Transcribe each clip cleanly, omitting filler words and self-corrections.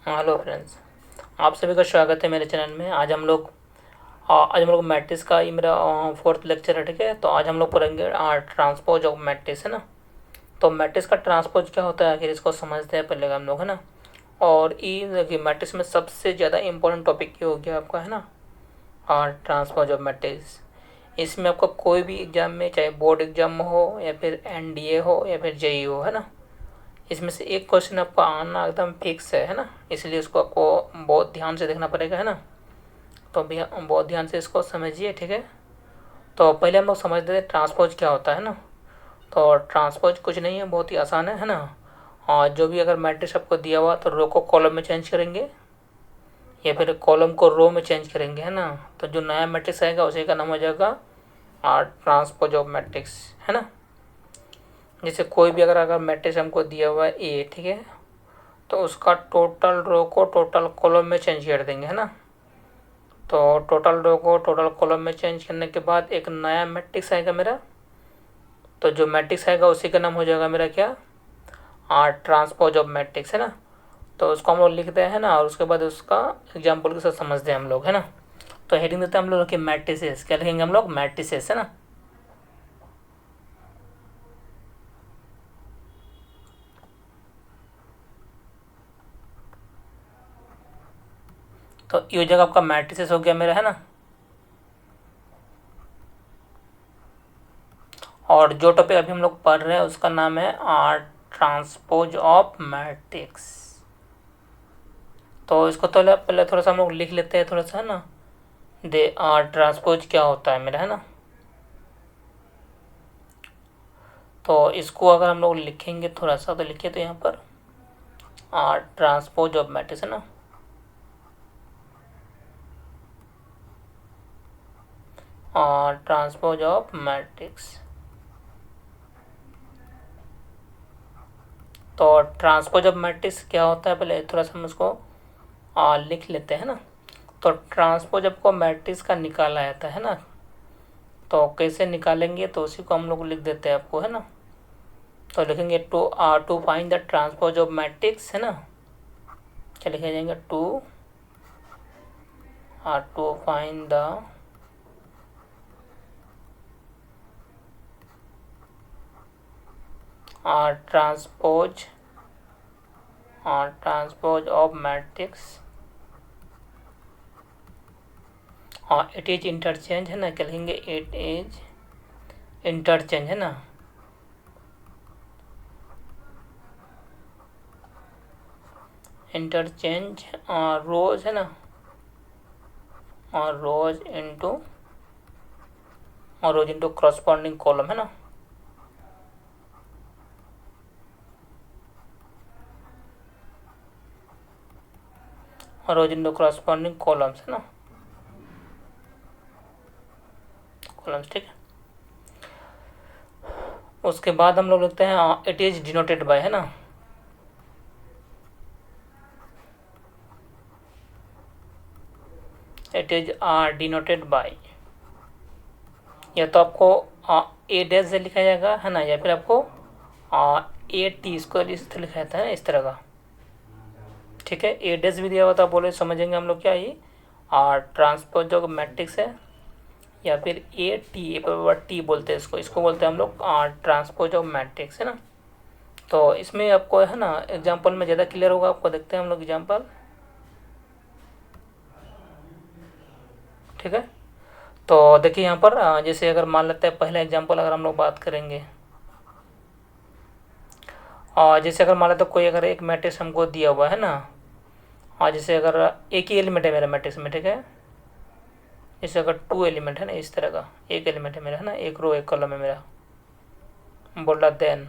Hello friends. आप सभी का स्वागत है मेरे चैनल में। आज हम लोग मैट्रिक्स का ये मेरा फोर्थ लेक्चर है। ठीक है, तो आज हम लोग पढ़ेंगे ट्रांसपोज ऑफ मैट्रिक्स, है ना। तो मैट्रिक्स का ट्रांसपोज क्या होता है आखिर, इसको समझते हैं पहले हम लोग, है ना। और ये देखिए, मैट्रिक्स में सबसे ज़्यादा इंपॉर्टेंट टॉपिक ये हो गया आपका, है ना, ट्रांसपोज ऑफ मैट्रिक्स। इसमें आपका कोई भी एग्जाम में, चाहे बोर्ड एग्जाम हो या फिर एनडीए हो या फिर जेई हो, है ना, इसमें से एक क्वेश्चन आपको आना एकदम फिक्स है ना। इसलिए इसको आपको बहुत ध्यान से देखना पड़ेगा, है ना। तो भी बहुत ध्यान से इसको समझिए, ठीक है। तो पहले हम लोग समझते हैं ट्रांसपोज क्या होता है ना। तो ट्रांसपोज कुछ नहीं है, बहुत ही आसान है ना। और जो भी अगर मैट्रिक्स आपको दिया हुआ तो रो को कॉलम में चेंज करेंगे या फिर कॉलम को रो में चेंज करेंगे, है ना। तो जो नया मैट्रिक्स आएगा उसी का नाम हो जाएगा ट्रांसपोज ऑफ मैट्रिक्स, है ना। जैसे कोई भी अगर मैट्रिक्स हमको दिया हुआ है ए, ठीक है, तो उसका टोटल रो को टोटल कॉलम में चेंज कर देंगे, है ना। तो टोटल रो को टोटल कॉलम में चेंज करने के बाद एक नया मैट्रिक्स आएगा मेरा। तो जो मैट्रिक्स आएगा उसी का नाम हो जाएगा मेरा क्या, ट्रांसपोज ऑफ मैट्रिक्स, है ना। तो उसको हम लोग लिखते हैं ना, और उसके बाद उसका एग्जाम्पल के साथ समझते हैं हम लोग, है ना। तो हेडिंग देते हैं हम लोग कि मैट्रिसेस, क्या लिखेंगे हम लोग, मैट्रिसेस, है ना। तो ये जगह आपका मैट्रिसेस हो गया मेरा, है ना। और जो टॉपिक अभी हम लोग पढ़ रहे हैं उसका नाम है ट्रांसपोज ऑफ मैट्रिक्स। तो इसको तो पहले थोड़ा सा हम लोग लिख लेते हैं, थोड़ा सा, है ना। दे ट्रांसपोज क्या होता है मेरा, है ना। तो इसको अगर हम लोग लिखेंगे थोड़ा सा, तो लिखिए तो यहाँ पर ट्रांसपोज ऑफ मैट्रिक्स, है ना। Transpose of matrix. तो ट्रांसपोज ऑफ मैट्रिक्स क्या होता है, पहले थोड़ा सा हम उसको लिख लेते हैं ना। तो ट्रांसपोज आपको मैट्रिक्स का निकाला जाता है ना। तो कैसे निकालेंगे, तो उसी को हम लोग लिख देते हैं आपको, है ना। तो लिखेंगे to find the transpose of matrix, है ना। क्या लिखे जाएंगे, to find the transpose of matrix. It is interchange, है ना। क्या लिखेंगे, इट इज इंटरचेंज, है ना। इंटरचेंज रोज, है ना, और रोज इंटू करस्पॉन्डिंग कॉलम, है ना। और रोज इंटू करस्पॉन्डिंग कॉलम्स, है ना, कॉलम्स, ठीक है। उसके बाद हम लोग लिखते हैं इट इज डिनोटेड बाय, है ना। इट इज डिनोटेड बाय, या तो आपको ए डैश से लिखा जाएगा, है ना, या फिर आपको ए टी स्क्वायर इस तरह लिखा जाता है, इस तरह का, ठीक है। ए डैश भी दिया हुआ था, बोले समझेंगे हम लोग क्या ये ट्रांसपोज जो मैट्रिक्स है, या फिर ए टी बोलते हैं इसको, बोलते हैं हम लोग ट्रांसपोज ऑफ मैट्रिक्स, है ना। तो इसमें आपको, है ना, एग्जाम्पल में ज़्यादा क्लियर होगा आपको। देखते हैं हम लोग एग्जाम्पल, ठीक है। तो देखिए यहाँ पर जैसे अगर मान लेते हैं पहला एग्जाम्पल अगर हम लोग बात करेंगे, और जैसे अगर मान लेते कोई अगर एक मैट्रिक्स हमको दिया हुआ है ना, और जैसे अगर एक ही एलिमेंट है मेरा मैट्रिक्स में, ठीक है। जैसे अगर टू एलिमेंट है ना, इस तरह का एक एलिमेंट है मेरा, है ना, एक रो एक कॉलम है मेरा, बोला देन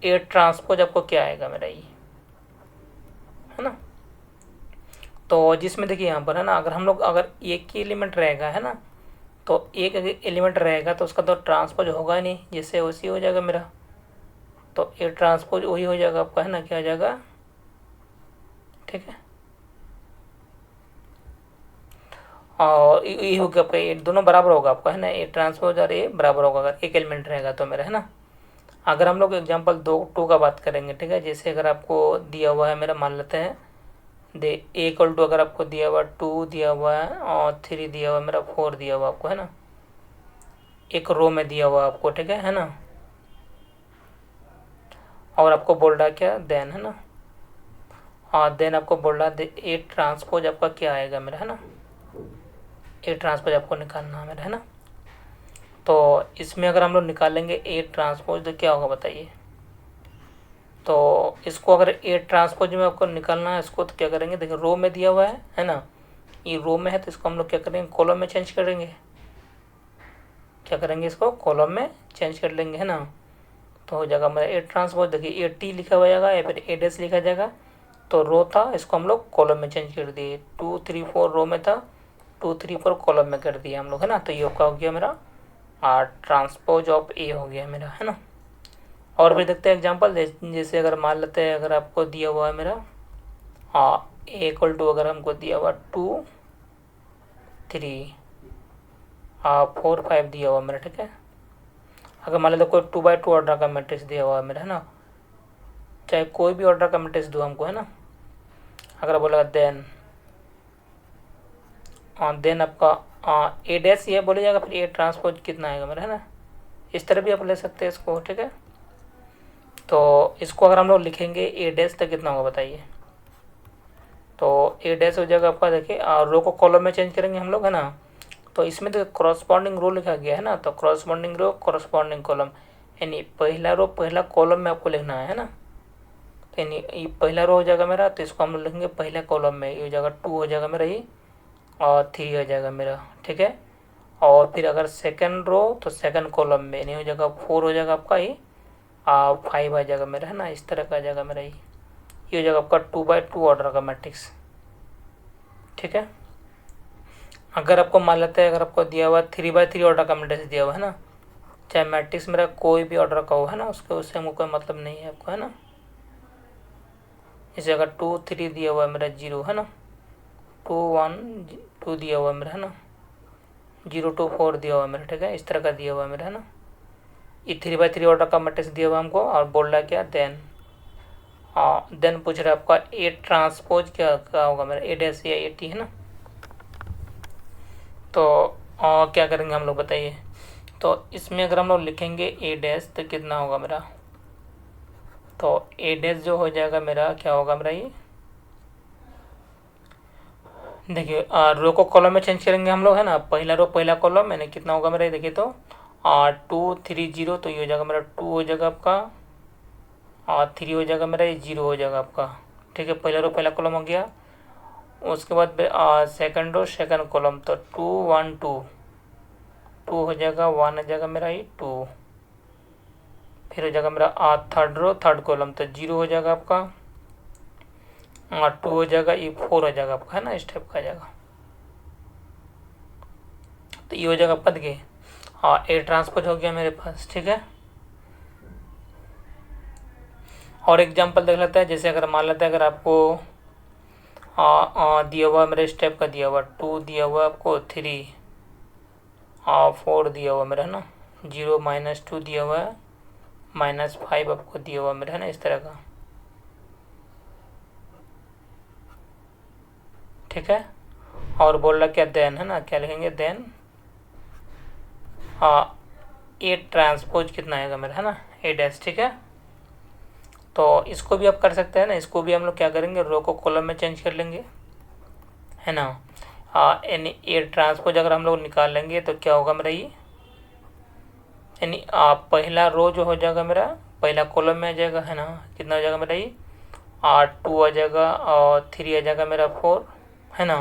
ए ट्रांसपोज आपको क्या आएगा मेरा ये, है ना। तो जिसमें देखिए यहाँ पर, है ना, अगर हम लोग अगर एक ही एलिमेंट रहेगा, है ना, तो एक एलिमेंट रहेगा तो उसका तो ट्रांसपोज होगा ही नहीं, जैसे वैसे हो जाएगा मेरा। तो ए ट्रांसपोज वही हो जाएगा आपका, है ना, क्या हो जाएगा, ठीक है। और ये हो गया आपका, ये दोनों बराबर होगा आपका, है ना, ए ट्रांसपोज और ए बराबर होगा अगर एक एलिमेंट रहेगा तो मेरा, है ना। अगर हम लोग एग्जांपल 2 का बात करेंगे, ठीक है, जैसे अगर आपको दिया हुआ है मेरा, मान लेते हैं दे ए इक्वल टू, अगर आपको दिया हुआ 2 दिया हुआ है और 3 दिया हुआ है मेरा, 4 दिया हुआ आपको, है ना, एक रो में दिया हुआ आपको, ठीक है ना, और आपको बोल रहा क्या देन, है ना, और देन आपको बोल रहा ए ट्रांसपोज आपका क्या आएगा मेरा, है ना, ए ट्रांसपोज आपको निकालना है मेरा, है ना। तो इसमें अगर हम लोग निकालेंगे ए ट्रांसपोज तो क्या होगा बताइए। तो इसको अगर ए ट्रांसपोज में आपको निकालना है इसको, तो क्या करेंगे, देखिए रो में दिया हुआ है ना, ये रो में है, तो इसको हम लोग क्या करेंगे, कॉलम में चेंज करेंगे, क्या करेंगे, इसको कॉलम में चेंज कर लेंगे, है ना। तो हो जाएगा हमारा ए ट्रांसपोज, देखिए ए टी लिखा हुआ जाएगा या फिर ए डैश लिखा जाएगा। तो रो था, इसको हम लोग कॉलम में चेंज कर दिए, 2 3 4 रो में था, 2 3 4 कॉलम में कर दिया हम लोग, है ना। तो ये आपका हो गया मेरा ट्रांसपोज ऑफ ए हो गया मेरा, है ना। और भी देखते हैं एग्जांपल, जैसे अगर मान लेते हैं, अगर आपको दिया हुआ है मेरा ए इक्वल टू, अगर हमको दिया हुआ 2 3 4 5 दिया हुआ मेरा, ठीक है। अगर मान लेते कोई 2x2 ऑर्डर का मैट्रिक्स दिया हुआ है मेरा, है ना, चाहे कोई भी ऑर्डर का मैट्रिक्स दो हमको, है ना। अगर बोलेगा देन आपका ए डैश ये बोले जाएगा, फिर ए ट्रांसपोज कितना आएगा मेरा, है ना। इस तरह भी आप ले सकते हैं इसको, ठीक है। तो इसको अगर हम लोग लिखेंगे ए डैश तो कितना होगा बताइए। तो ए डैश हो जाएगा आपका, देखिए रो को कॉलम में चेंज करेंगे हम लोग, है ना। तो इसमें तो क्रॉसपॉन्डिंग रो लिखा गया है ना, तो क्रॉसपॉन्डिंग रो क्रॉसपॉन्डिंग कॉलम, यानी पहला रो पहला कॉलम में आपको लिखना है ना। तो यानी ये पहला रो हो जाएगा मेरा, तो इसको हम लोग लिखेंगे पहला कॉलम में, ये हो जाएगा 2 हो जाएगा मेरा ये, और 3 हो जाएगा मेरा, ठीक है। और फिर अगर सेकंड रो तो सेकंड कॉलम में, यानी हो जाएगा 4 हो जाएगा आपका ये, 5 आ जाएगा मेरा, है ना। इस तरह का आ जाएगा मेरा ये हो जाएगा आपका 2x2 ऑर्डर का मैट्रिक्स, ठीक है। अगर आपको मान लेते हैं, अगर आपको दिया हुआ 3x3 ऑर्डर का मैट्रिक्स दिया हुआ है ना, चाहे मैट्रिक्स मेरा कोई भी ऑर्डर का हो, है ना, उससे हमको कोई मतलब नहीं है आपको, है ना। जैसे अगर 2 3 दिया हुआ है मेरा 0, है ना, 2 1 2 दिया हुआ है मेरा, है ना, 0 2 4 दिया हुआ है मेरा, ठीक है। इस तरह का दिया हुआ है मेरा, है ना। ये 3x3 ऑर्डर का मैट्रिक्स दिया हुआ है हमको, और बोल रहा है क्या देन पूछ रहा है आपका ए ट्रांसपोज क्या होगा मेरा, ए डैश या ए टी, है ना। तो क्या करेंगे हम लोग बताइए। तो इसमें अगर हम लोग लिखेंगे ए डैश तो कितना होगा मेरा, तो ए डैश जो हो जाएगा मेरा, क्या होगा मेरा ये, देखिए रो को कॉलम में चेंज करेंगे हम लोग, है ना। पहला रो पहला कॉलम, यानी कितना होगा मेरा ये देखिए, तो 2 3 0, तो ये हो जाएगा मेरा 2 हो जाएगा आपका, और 3 हो जाएगा मेरा, ये 0 हो जाएगा आपका, ठीक है। पहला रो पहला कॉलम हो गया। उसके बाद सेकंड रो सेकंड कॉलम, तो 2 1 2 2 हो जाएगा, 1 हो जाएगा मेरा ये 2, फिर हो जाएगा मेरा थर्ड रो थर्ड कॉलम, तो 0 हो जाएगा आपका, 2 हो जाएगा, ये 4 हो जाएगा आपका, है ना। इस टाइप का आ जाएगा। तो ये हो जाएगा आपका, देखिए ए ट्रांसपोज हो गया मेरे पास, ठीक है। और एग्जांपल देख लेते हैं, जैसे अगर मान लेते हैं, अगर आपको दिया हुआ मेरे स्टेप का दिया हुआ 2 दिया हुआ आपको, 3 4 दिया हुआ मेरा, है ना, 0 -2 दिया हुआ है, -5 आपको दिया हुआ मेरा, है ना, इस तरह का, ठीक है। और बोल रहा क्या देन, है ना, क्या लिखेंगे देन ए ट्रांसपोज कितना आएगा मेरा, है ना, ए डैश, ठीक है। तो इसको भी आप कर सकते हैं ना, इसको भी हम लोग क्या करेंगे, रो को कॉलम में चेंज कर लेंगे, है ना। यानी ए ट्रांसपोज अगर हम लोग निकाल लेंगे तो क्या होगा मेरा ये, यानी पहला रो जो हो जाएगा मेरा पहला कॉलम में आ जाएगा, है ना। कितना हो जाएगा मेरा ये 2 आ जाएगा, और 3 आ जाएगा मेरा 4, है ना।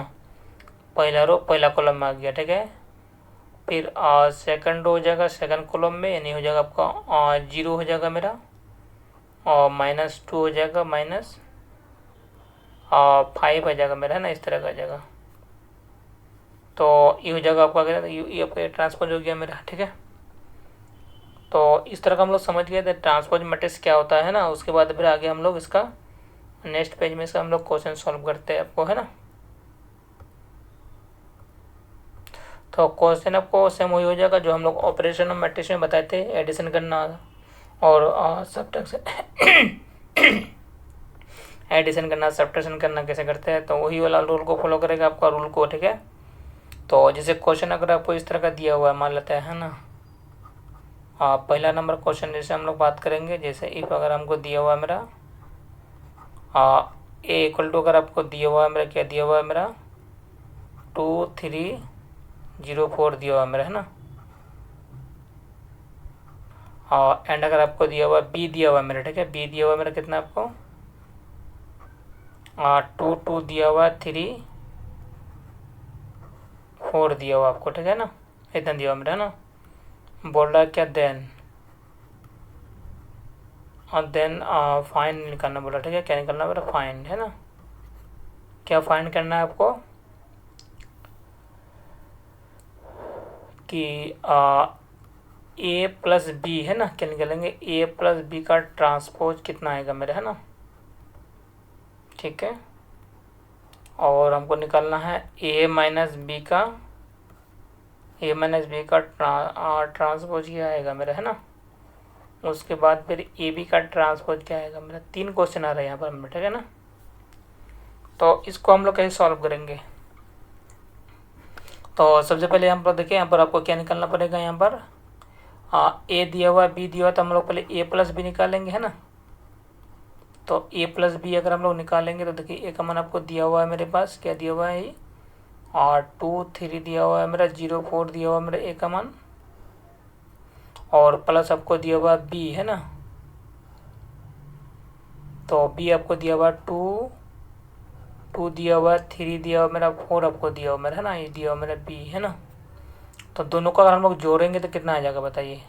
पहला रो पहला कॉलम में आ गया, ठीक है। फिर सेकंड रो हो जाएगा सेकंड कॉलम में, यानी हो जाएगा आपका 0 हो जाएगा मेरा, और -2 हो जाएगा, -5 आ जाएगा मेरा, है ना, इस तरह का आ जाएगा। तो ये हो जाएगा आपका, ये आपका ट्रांसपोज हो गया मेरा, ठीक है। तो इस तरह का हम लोग समझ गए थे ट्रांसपोज मैट्रिक्स क्या होता है ना। उसके बाद फिर आगे हम लोग इसका नेक्स्ट पेज में से हम लोग क्वेश्चन सॉल्व करते हैं आपको, है ना। तो क्वेश्चन आपको सेम वही हो जाएगा जो हम लोग ऑपरेशन ऑफ मैट्रिक्स में बताए थे, एडिशन करना और सब्ट्रैक्शन एडिशन करना, सब्ट्रैक्शन करना कैसे करते हैं, तो वही वाला रूल को फॉलो करेगा आपका रूल को, ठीक है। तो जैसे क्वेश्चन अगर आपको इस तरह का दिया हुआ है, मान लेते हैं, है ना, पहला नंबर क्वेश्चन जैसे हम लोग बात करेंगे, जैसे इफ अगर हमको दिया हुआ है मेरा ए इक्वल टू, अगर आपको दिया हुआ है मेरा, क्या दिया हुआ है मेरा 2304 दिया हुआ है मेरा, है ना। एंड अगर आपको दिया हुआ बी दिया हुआ है मेरा, ठीक है, बी दिया हुआ है मेरा कितना आपको 2 दिया हुआ है, 3 4 दिया हुआ आपको, ठीक है ना, इतना दिया हुआ मेरा, है ना। बोल रहा है क्या देन, और देन फाइन निकालना बोला, ठीक है, क्या निकालना मेरा फाइन, है ना। क्या फाइन करना है आपको कि ए प्लस बी, है ना, क्या निकालेंगे ए प्लस बी का ट्रांसपोज कितना आएगा मेरा, है ना, ठीक है। और हमको निकालना है ए माइनस बी का ट्रांसपोज क्या आएगा मेरा, है ना। उसके बाद फिर ए बी का ट्रांसपोज क्या आएगा मेरा। 3 क्वेश्चन आ रहे हैं यहाँ पर मेरा, ठीक है ना। तो इसको हम लोग कैसे सॉल्व करेंगे, तो सबसे पहले यहाँ पर देखिए, यहाँ पर आपको क्या निकालना पड़ेगा, यहाँ पर ए दिया हुआ है, बी दिया हुआ है, तो हम लोग पहले ए प्लस बी निकालेंगे, है ना। तो ए प्लस बी अगर हम लोग निकालेंगे तो देखिए ए का मान आपको दिया हुआ है मेरे पास, क्या दिया हुआ है, और 2 3 दिया हुआ है मेरा, 0 4 दिया हुआ है मेरा ए का मान, और प्लस आपको दिया हुआ है बी, है ना। तो बी आपको दिया हुआ 2 दिया हुआ है, 3 दिया हुआ मेरा, 4 आपको दिया हुआ मेरा, है ना, ये दिया हुआ मेरा बी, है ना। तो दोनों का अगर हम लोग जोड़ेंगे तो कितना आ जाएगा बताइए।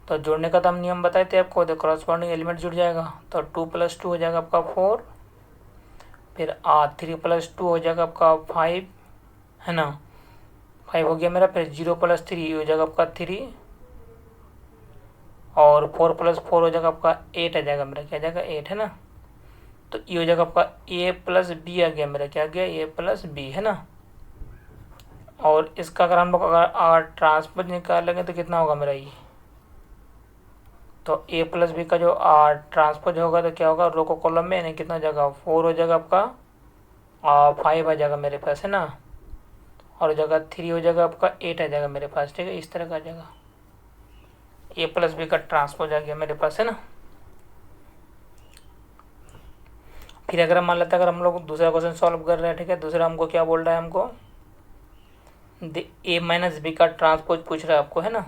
तो जोड़ने का तो हम नियम बताए थे आपको, तो करस्पॉन्डिंग एलिमेंट जुड़ जाएगा, तो 2 + 2 हो जाएगा आपका 4, फिर 3 + 2 हो जाएगा आपका 5, है ना, 5 हो गया मेरा, फिर 0 + 3 हो जाएगा आपका 3, और 4 + 4 हो जाएगा आपका 8 आ जाएगा मेरा, क्या आ जाएगा 8, है ना। तो ये हो जाएगा आपका ए प्लस बी आ गया मेरा, क्या आ गया ए प्लस बी, है ना। और इसका अगर हम लोग अगर ट्रांसपोज निकालेंगे तो कितना होगा मेरा ये, तो ए प्लस बी का जो ट्रांसपोज होगा तो क्या होगा, रो को कॉलम में यानी कितना जगह 4 हो जाएगा आपका, 5 आ जाएगा मेरे पास, है ना, और जगह 3 हो जाएगा आपका, 8 आ जाएगा मेरे पास, ठीक है, इस तरह का आ जाएगा। ए प्लस बी का ट्रांसपोज आ गया मेरे पास, है ना। फिर अगर मान लेते हैं, अगर हम लोग दूसरा क्वेश्चन सॉल्व कर रहे हैं, ठीक है, दूसरा हमको क्या बोल रहा है, हमको ए माइनस बी का ट्रांसपोज पूछ रहा है आपको, है ना।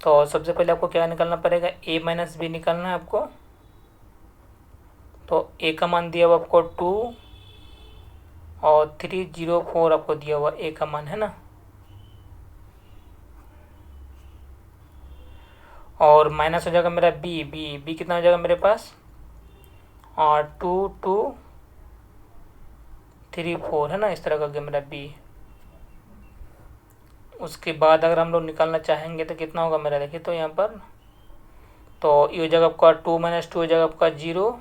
तो सबसे पहले आपको क्या निकालना पड़ेगा, ए माइनस बी निकालना है आपको। तो ए का मान दिया हुआ आपको 2 और 3 0 4 आपको दिया हुआ ए का मान, है ना। और माइनस हो जाएगा मेरा बी, बी कितना हो जाएगा मेरे पास, और 2 2 3 4, है ना, इस तरह का गया मेरा बी। उसके बाद अगर हम लोग निकालना चाहेंगे तो कितना होगा मेरा, देखिए तो यहाँ पर, तो ये हो जाएगा आपका 2 - 2 हो जाएगा आपका 0,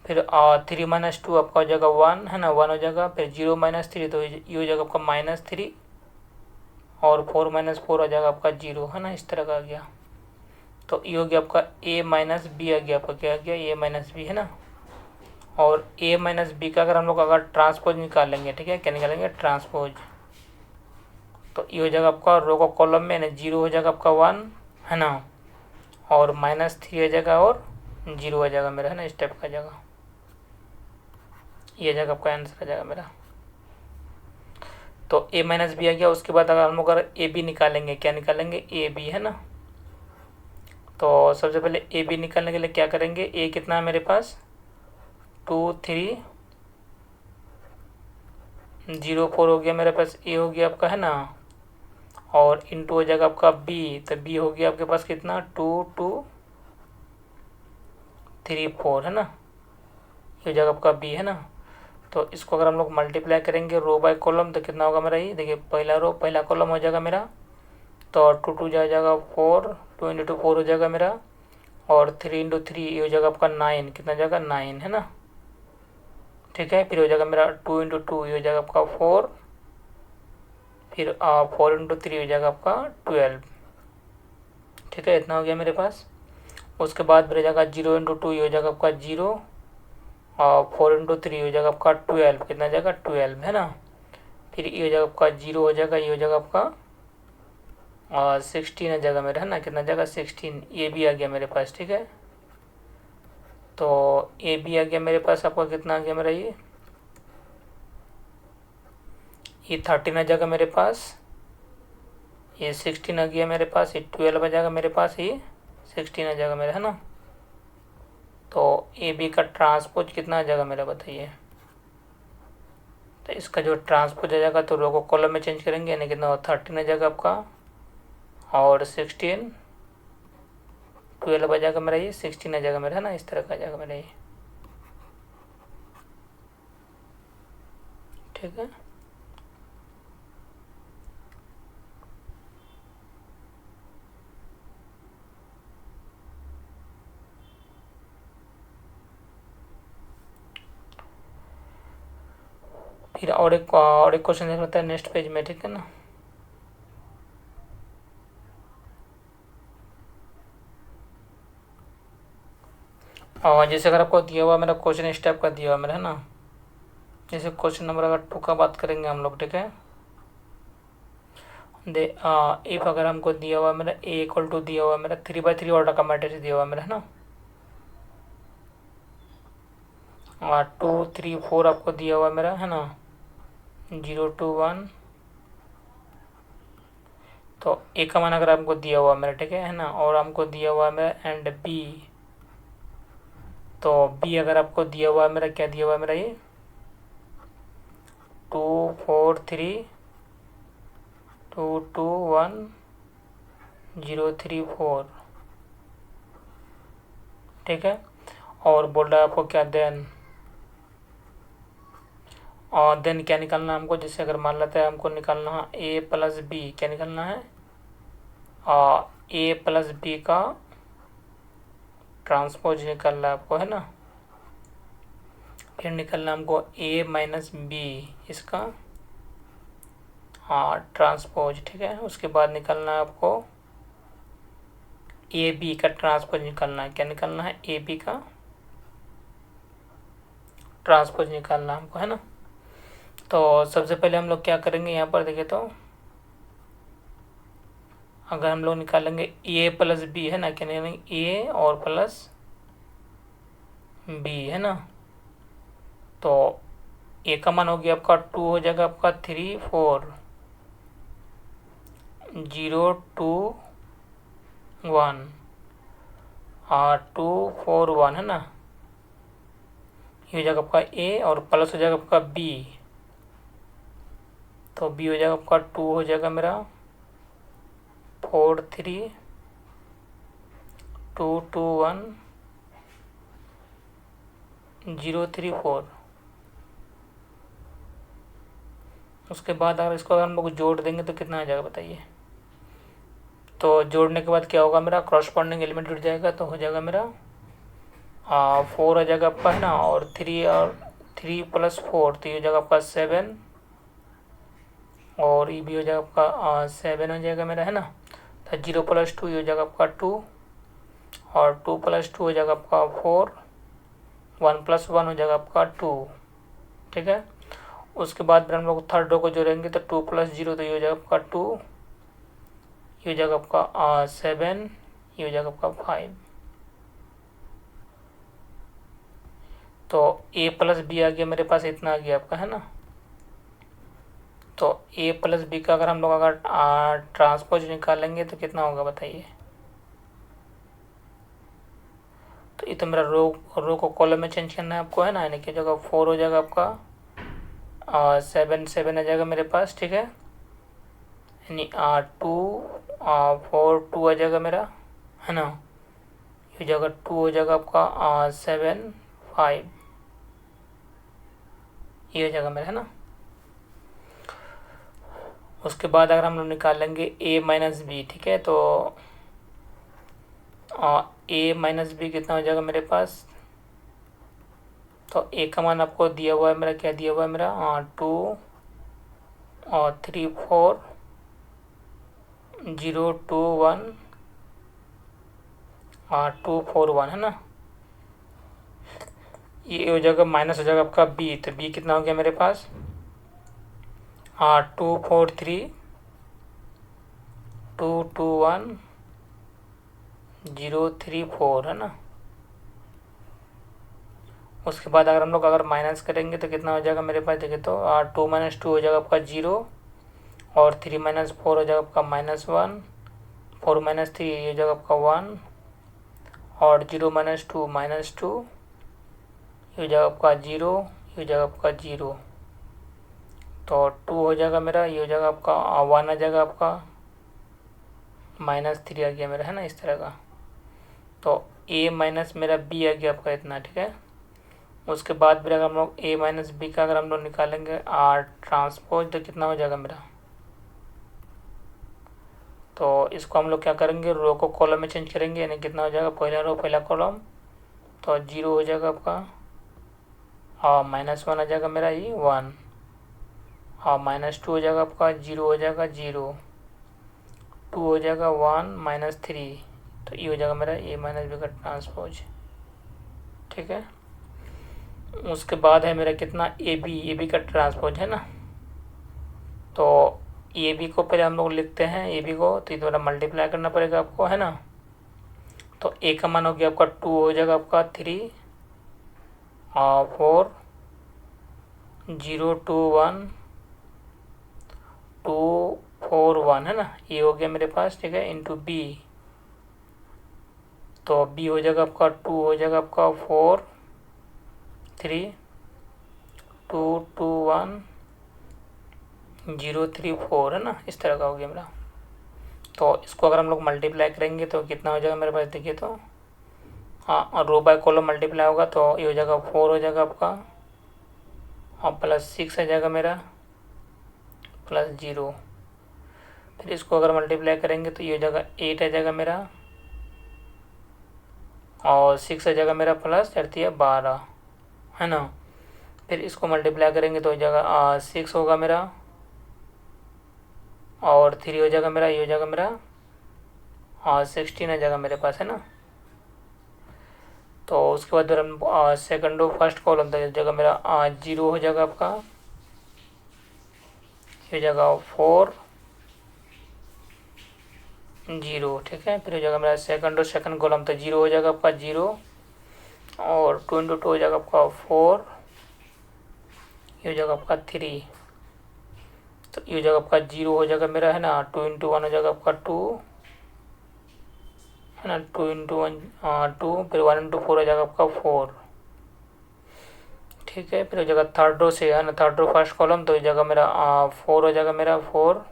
फिर 3 - 2 आपका हो जाएगा 1, है ना, 1 हो जाएगा, फिर 0 - 3 तो ये हो जाएगा आपका -3, और 4 - 4 हो जाएगा आपका 0, है ना, इस तरह का आ गया। तो ये हो गया आपका a माइनस बी आ गया आपका, क्या आ गया a माइनस बी, है ना। और a माइनस बी का अगर हम लोग अगर ट्रांसपोज निकालेंगे, ठीक है, क्या निकालेंगे ट्रांसपोज, तो ये हो जाएगा आपका रो का कॉलम में, यानी 0 हो जाएगा आपका 1, है ना, और -3 हो जाएगा, और 0 हो जाएगा मेरा, है ना, इस टाइप का आ जाएगा, ये जाएगा आपका आंसर आ जाएगा मेरा। तो a माइनस बी आ गया। उसके बाद अगर हम लोग अगर ए बी निकालेंगे, क्या निकालेंगे ए बी, है ना। तो सबसे पहले ए बी निकालने के लिए क्या करेंगे, ए कितना है मेरे पास 2 3 0 4 हो गया मेरे पास, ए हो गया आपका, है ना, और इंटू हो जाएगा आपका बी, तो बी हो गया आपके पास कितना 2 2 3 4, है ना, ये हो जाएगा आपका बी, है ना। तो इसको अगर हम लोग मल्टीप्लाई करेंगे रो बाय कॉलम तो कितना होगा मेरा, ये देखिए पहला रो पहला कॉलम हो जाएगा मेरा, तो 2 2 जाएगा 4, 2 × 2 4 हो जाएगा मेरा, और 3 × 3 ये हो जाएगा आपका 9, कितना जाएगा 9, है ना, ठीक है। फिर हो जाएगा मेरा 2 × 2 ये हो जाएगा आपका 4, फिर 4 × 3 हो जाएगा आपका 12, ठीक है, इतना हो गया मेरे पास। उसके बाद फिर हो जाएगा 0 × 2, ये हो जाएगा आपका 0, और 4 × 3 हो जाएगा आपका 12, कितना हो जाएगा 12 है ना। फिर ये हो जाएगा आपका 0 हो जाएगा, ये हो जाएगा आपका 16 हो जाएगा मेरा, है ना, कितना जाएगा 16, ये भी आ गया मेरे पास, ठीक है। तो ये भी आ गया मेरे पास, आपका कितना आ गया मेरा, ये 13 आ जाएगा मेरे पास, ये 16 आ गया मेरे पास, ये 12 आ जाएगा मेरे पास, ये 16 आ जाएगा मेरा, है ना। तो ए बी का ट्रांसपोज कितना आ जाएगा मेरा, बताइए। तो इसका जो ट्रांसपोज आ जाएगा तो रो को कॉलम में चेंज करेंगे, यानी कितना 13 आ जाएगा आपका, और 16, 12 आ जाएगा मेरा, ये 16 आ जाएगा मेरा, है ना, इस तरह का आ जाएगा मेरा ये, ठीक है। फिर और एक क्वेश्चन देख लेते हैं नेक्स्ट पेज में, ठीक है ना। और जैसे अगर आपको दिया हुआ मेरा क्वेश्चन इस टाइप का दिया हुआ मेरा, है ना, जैसे क्वेश्चन नंबर अगर 2 का बात करेंगे हम लोग, ठीक है। इफ अगर हमको दिया हुआ मेरा A = दिया हुआ मेरा 3/3 ऑर्डर का मैट्रिक्स दिया हुआ मेरा, है ना, और 2 3 4 आपको दिया हुआ मेरा, है ना, 0 2 1, तो ए का मान अगर हमको दिया हुआ मेरा, ठीक है ना, और हमको दिया हुआ मेरा एंड बी, तो बी अगर आपको दिया हुआ मेरा, क्या दिया हुआ मेरा, ये 2 4 3 2 2 1 0 3 4, ठीक है। और बोल रहा है आपको क्या देन, और देन क्या निकालना है हमको, जैसे अगर मान लेते हैं हमको निकालना है A+B, क्या निकालना है, A+B का ट्रांसपोज निकालना है आपको, है ना। फिर निकालना हमको A-B इसका ट्रांसपोज, ठीक है। उसके बाद निकालना है आपको AB का ट्रांसपोज निकालना है, क्या निकालना है, AB का ट्रांसपोज निकालना है हमको, है ना। तो सबसे पहले हम लोग क्या करेंगे, यहाँ पर देखें तो अगर हम लोग निकालेंगे A+B, है ना, क्या निकालेंगे A और प्लस B, है ना। तो ए का मान हो गया आपका 2, हो जाएगा आपका 3 4 0 2 1 2 4 1, है ना, ये हो जाएगा आपका ए, और प्लस हो जाएगा आपका बी, तो बी हो जाएगा आपका 2 हो जाएगा मेरा 4 3 2 2 1 0 3 4। उसके बाद अगर इसको हम लोग जोड़ देंगे तो कितना आ जाएगा, बताइए। तो जोड़ने के बाद क्या होगा, मेरा क्रॉसपॉन्डिंग एलिमेंट जुड़ जाएगा, तो हो जाएगा मेरा 4 आ जाएगा आपका, है ना, और 3 + 4, तो ये हो जाएगा आपका 7, और ये भी हो जाएगा आपका 7 हो जाएगा मेरा, है ना। तो 0 + 2 ये हो जाएगा आपका 2, और 2 + 2 हो जाएगा आपका 4, 1 + 1 हो जाएगा आपका 2, ठीक है। उसके बाद फिर हम लोग थर्ड रो को जोड़ेंगे, तो 2 + 0, तो ये हो जाएगा आपका 2, ये हो जाएगा आपका 7, ये हो जाएगा आपका 5। तो A+B आ गया मेरे पास, इतना आ गया आपका, है ना। तो A+B का अगर हम लोग अगर ट्रांसपोज निकालेंगे तो कितना होगा, बताइए। तो ये तो मेरा रो को कॉलम में चेंज करना है आपको, है ना, यानी कि जगह 4 हो जाएगा आपका 7 7 आ जाएगा मेरे पास, ठीक है, यानी 2 4 2 आ जाएगा मेरा, है ना, ये जगह 2 हो जाएगा आपका 7 5, ये हो जाएगा मेरा, है ना। उसके बाद अगर हम लोग निकालेंगे A-B, ठीक है, तो A-B कितना हो जाएगा मेरे पास, तो ए का मान आपको दिया हुआ है मेरा, क्या दिया हुआ है मेरा 2 और 3 4 0 2 1 241 है ना। ये हो जाएगा माइनस हो जाएगा आपका बी, तो बी कितना हो गया मेरे पास 243,221,034 है ना। उसके बाद अगर हम लोग माइनस करेंगे तो कितना हो जाएगा मेरे पास, देखिए तो 2 माइनस 2 हो जाएगा आपका 0, और 3 माइनस 4 हो जाएगा आपका -1, 4 माइनस 3 ये हो जाएगा आपका 1, और 0 माइनस 2 -2 ये हो जाएगा आपका 0, ये हो जाएगा आपका 0, तो 2 हो जाएगा मेरा, ये हो जाएगा आपका 1 आ जाएगा आपका, -3 आ गया मेरा है ना इस तरह का। तो ए माइनस मेरा बी आ गया आपका इतना, ठीक है। उसके बाद फिर अगर हम लोग ए माइनस बी का अगर हम लोग निकालेंगे ट्रांसपोज, तो कितना हो जाएगा मेरा, तो इसको हम लोग क्या करेंगे, रो को कॉलम में चेंज करेंगे, यानी कितना हो जाएगा पहला रो पहला कॉलम, तो 0 हो जाएगा आपका, और -1 आ जाएगा मेरा ये 1, और -2 हो जाएगा आपका, 0 हो जाएगा 0, 2 हो जाएगा 1 -3, तो ये हो जाएगा मेरा ए माइनस बी का ट्रांसपोज, ठीक है। उसके बाद है मेरा कितना ए बी का ट्रांसपोज है ना। तो ए बी को पहले हम लोग लिखते हैं, ए बी को तो दोबारा मल्टीप्लाई करना पड़ेगा आपको है ना। तो ए का मान हो गया आपका 2 हो जाएगा आपका 3 और 4 0 2 1 2 4 1 है ना, ये हो गया मेरे पास, ठीक है, इंटू बी, तो बी हो जाएगा आपका 2 हो जाएगा आपका 4 3 2 2 1 0 3 4 है ना, इस तरह का हो गया मेरा। तो इसको अगर हम लोग मल्टीप्लाई करेंगे तो कितना हो जाएगा मेरे पास, देखिए तो हाँ, रो बाय कॉलम मल्टीप्लाई होगा तो ये हो जाएगा 4 हो जाएगा आपका, और +6 आ जाएगा मेरा, +0, फिर इसको अगर मल्टीप्लाई करेंगे तो ये हो जाएगा 8 आ जाएगा मेरा, और 6 आ जाएगा मेरा +12 है ना। फिर इसको मल्टीप्लाई करेंगे तो हो जाएगा 6 होगा मेरा, और 3 हो जाएगा मेरा, ये हो जाएगा मेरा 16 आ जाएगा मेरे पास है ना। तो उसके बाद हम सेकंड और फर्स्ट कॉलम तो जगह मेरा 0 हो जाएगा आपका, ये हो जाएगा 4 0, ठीक है। फिर हो जाएगा मेरा सेकंड और सेकंड कॉलम तो 0 हो जाएगा आपका 0, और 2 × 2 हो जाएगा आपका 4, ये हो जाएगा आपका 3, तो ये हो जाएगा आपका 0 हो जाएगा मेरा है ना, 2 × 1 हो जाएगा आपका 2 है ना, 2 × 1 2, फिर 1 × 4 हो जाएगा आपका 4, ठीक है। फिर हो जाएगा थर्ड रो से है ना, थर्ड रो फर्स्ट कॉलम तो हो जाएगा मेरा 4 हो जाएगा मेरा 4,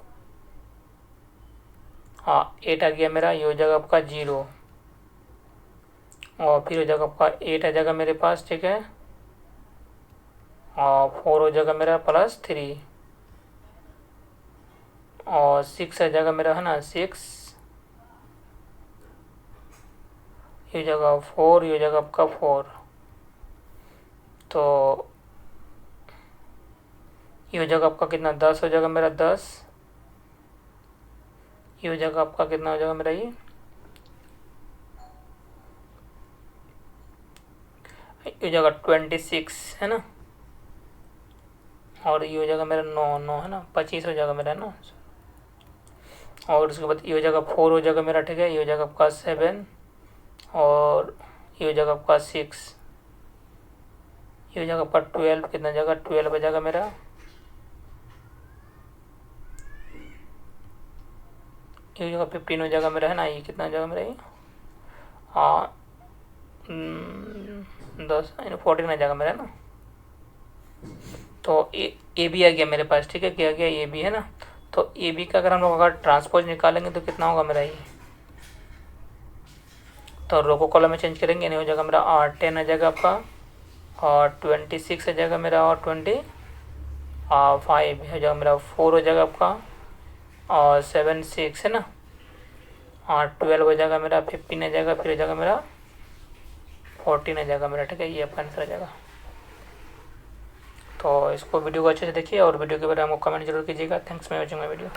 8 आ गया मेरा, ये हो जाएगा आपका 0, और फिर हो जाएगा आपका 8 आ जाएगा मेरे पास, ठीक है, और 4 हो जाएगा मेरा +3, और 6 आ जाएगा मेरा है ना 6, ये हो जाएगा 4, ये हो जाएगा आपका 4, तो ये हो जाएगा आपका कितना 10 हो जाएगा मेरा 10, ये हो जाएगा आपका कितना हो जाएगा मेरा ये हो जाएगा 26 है ना, और ये हो जाएगा मेरा 9 है ना, 25 हो जाएगा मेरा ना। और उसके बाद ये हो जाएगा 4 हो जाएगा मेरा, ठीक है, ये हो जाएगा आपका 7, और ये हो जाएगा आपका 6, ये हो जाएगा आपका 12, कितना जाएगा 12 हो जाएगा मेरा, ये हो जाएगा 15 हो जाएगा मेरा है ना, ये कितना हो जाएगा मेरा ये 10 14 आ जाएगा मेरा ना। तो ए बी आ गया मेरे पास, ठीक है, क्या गया ए बी है ना। तो ए बी का अगर हम लोग अगर ट्रांसपोज निकालेंगे तो कितना होगा मेरा ये, तो रो को कॉलम में चेंज करेंगे, नहीं हो जाएगा मेरा 10 आ जाएगा आपका, और 26 आ जाएगा मेरा, और 25 हो जाएगा मेरा, 4 हो जाएगा आपका, और 7 6 है ना, और 12 हो जाएगा मेरा, 15 आ जाएगा, फिर हो जाएगा मेरा 14 आ जाएगा मेरा, ठीक है, ये आपका आंसर आ जाएगा। तो इसको वीडियो को अच्छे से देखिए, और वीडियो के बारे में हमको कमेंट जरूर कीजिएगा। Thanks for watching my video.